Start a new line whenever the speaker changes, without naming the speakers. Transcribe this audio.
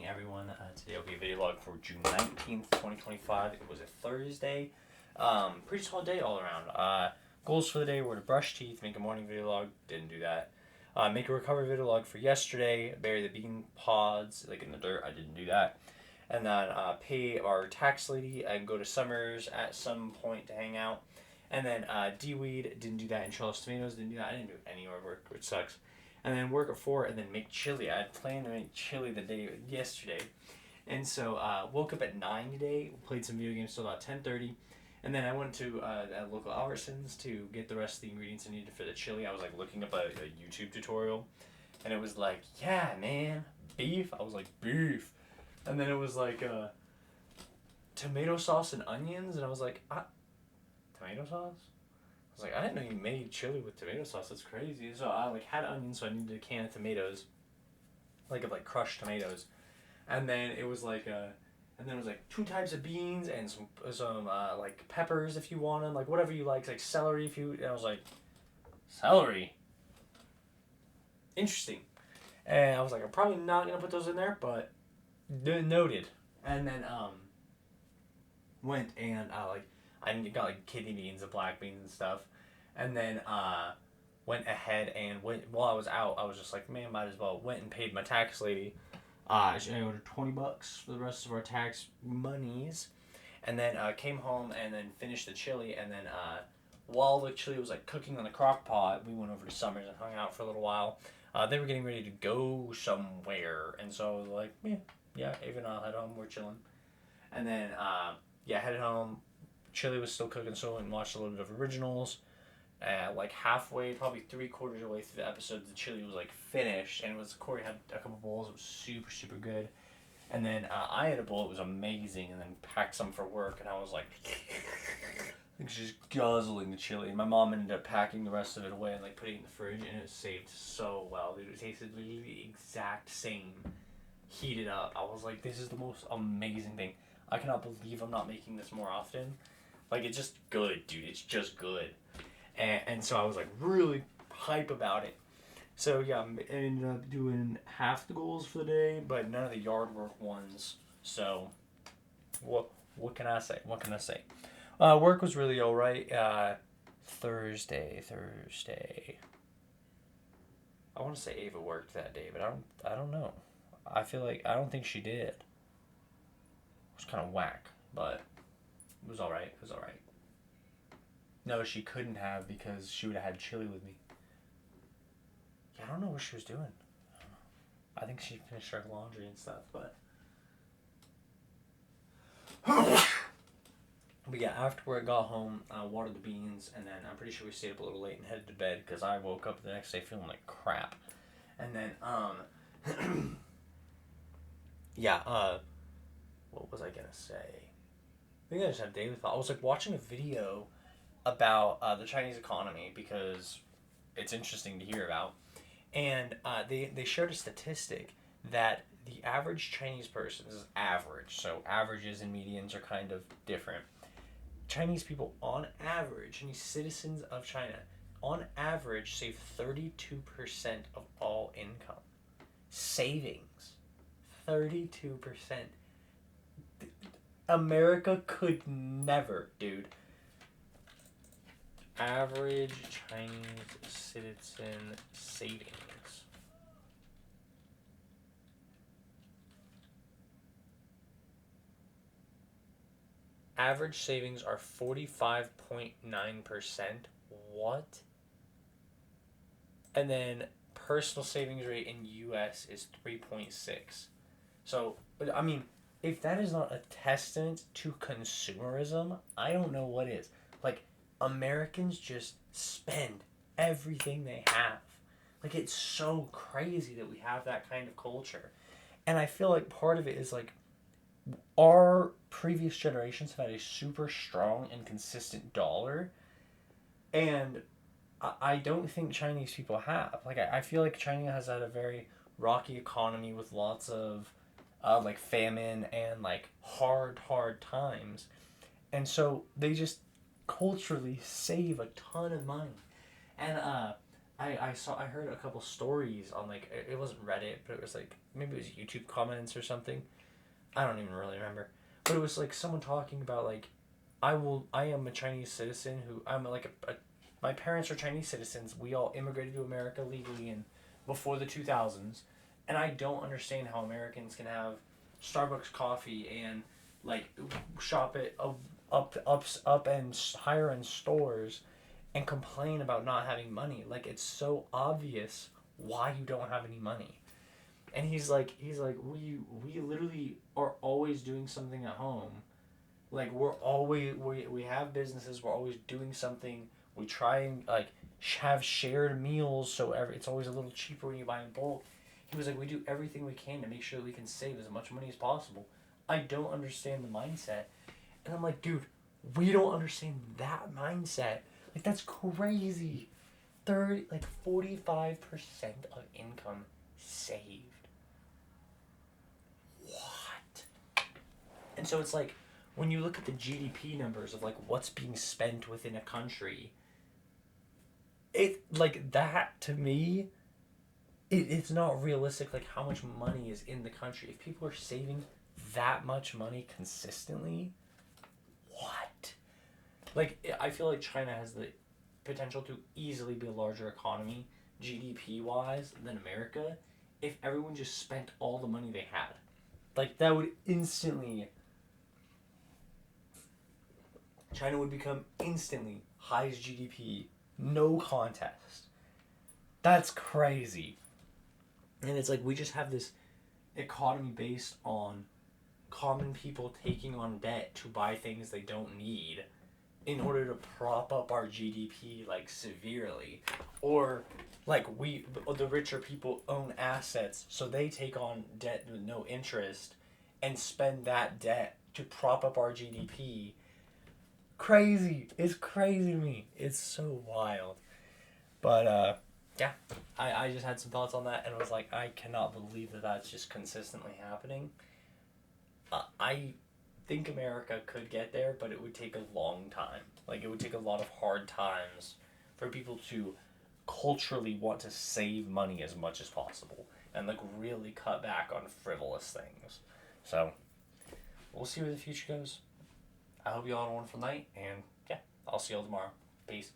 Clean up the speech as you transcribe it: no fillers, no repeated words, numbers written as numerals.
morning, everyone. Today will be a video log for June 19th, 2025. It was a Thursday. Pretty solid day all around. Goals for the day were to brush teeth, make a morning video log. Didn't do that. Make a recovery video log for yesterday. Bury the bean pods, like in the dirt. I didn't do that. And then pay our tax lady and go to Summers at some point to hang out. And then de-weed, didn't do that. And Charles Tomatoes, didn't do that. I didn't do any more work, which sucks. And then work at 4 and then make chili. I had planned to make chili the day yesterday. And so woke up at 9 today, played some video games till about 10:30. And then I went to local Albertsons to get the rest of the ingredients I needed for the chili. I was like looking up a YouTube tutorial. And it was like, yeah, man, beef. I was like, beef. And then it was like tomato sauce and onions. And I was like, tomato sauce? I was like, I didn't know you made chili with tomato sauce. That's crazy. So I had onions, so I needed a can of tomatoes, of crushed tomatoes, and then it was two types of beans and some peppers if you want them, whatever you like celery if you. And I was like, celery. Interesting. And I was like, I'm probably not gonna put those in there, but noted. And then went and I got kidney beans and black beans and stuff, and then went ahead and while I was out, I was just like, man, might as well. Went and paid my tax lady. I ordered $20 for the rest of our tax monies, and then came home and then finished the chili, and then while the chili was cooking on the crock pot, we went over to Summers and hung out for a little while. They were getting ready to go somewhere, and so I was like, yeah, Ava and I head home. We're chilling, and then headed home. Chili was still cooking, so I went and watched a little bit of originals. Halfway, probably 3/4 of the way through the episode, the chili was finished, and Corey had a couple bowls. It was super, super good. And then I had a bowl. It was amazing, and then packed some for work, and I was just guzzling the chili. And my mom ended up packing the rest of it away and putting it in the fridge, and it saved so well, dude. It tasted literally the exact same, heated up. I was like, this is the most amazing thing. I cannot believe I'm not making this more often. It's just good, dude. It's just good. And so I was really hype about it. So yeah, I ended up doing half the goals for the day, but none of the yard work ones. So what can I say? Work was really alright. Thursday. I want to say Ava worked that day, but I don't know. I don't think she did. It was kind of whack, but it was alright. No, she couldn't have because she would have had chili with me. Yeah, I don't know what she was doing. I think she finished her laundry and stuff, but... But yeah, after I got home, I watered the beans, and then I'm pretty sure we stayed up a little late and headed to bed because I woke up the next day feeling like crap. And then, what was I gonna say? I think I just had a daily thought. I was watching a video about the Chinese economy because it's interesting to hear about, and they showed a statistic that the average Chinese person, this is average, so averages and medians are kind of different. Chinese people on average, Chinese citizens of China on average save 32% of all income. Savings. 32%. America could never, dude. Average Chinese citizen savings. Average savings are 45.9%. What? And then personal savings rate in U.S. is 3.6. So, I mean, if that is not a testament to consumerism, I don't know what is. Americans just spend everything they have. It's so crazy that we have that kind of culture. And I feel part of it is our previous generations have had a super strong and consistent dollar. And I don't think Chinese people have. I feel China has had a very rocky economy with lots of famine and hard times. And so they just culturally save a ton of money. And I heard a couple stories on like it wasn't Reddit, but it was like maybe it was YouTube comments or something. I don't even really remember, but it was like someone talking about like I am a Chinese citizen who I'm like my parents are Chinese citizens. We all immigrated to America legally in before the 2000s, and I don't understand how Americans can have Starbucks coffee and like shop at up and higher end stores and complain about not having money. Like it's so obvious why you don't have any money. And he's like we literally are always doing something at home. Like we have businesses, we're always doing something. We try and like have shared meals so it's always a little cheaper when you buy in bulk. He was like we do everything we can to make sure that we can save as much money as possible. I don't understand the mindset. And I'm like, dude, we don't understand that mindset. Like that's crazy. 45% of income saved. What? And so it's like when you look at the GDP numbers of like what's being spent within a country, it like that to me, it's not realistic like how much money is in the country. If people are saving that much money consistently, what? Like I feel like China has the potential to easily be a larger economy GDP wise than America if everyone just spent all the money they had. Like that would instantly China would become instantly highest GDP, no contest. That's crazy. And it's like we just have this economy based on common people taking on debt to buy things they don't need in order to prop up our GDP like severely, or like the richer people own assets so they take on debt with no interest and spend that debt to prop up our GDP. Crazy. It's crazy to me. It's so wild. But yeah, I just had some thoughts on that and was like I cannot believe that that's just consistently happening. I think America could get there, but it would take a long time. Like it would take a lot of hard times for people to culturally want to save money as much as possible and like really cut back on frivolous things. So we'll see where the future goes. I hope you all have a wonderful night, and yeah, I'll see you all tomorrow. Peace.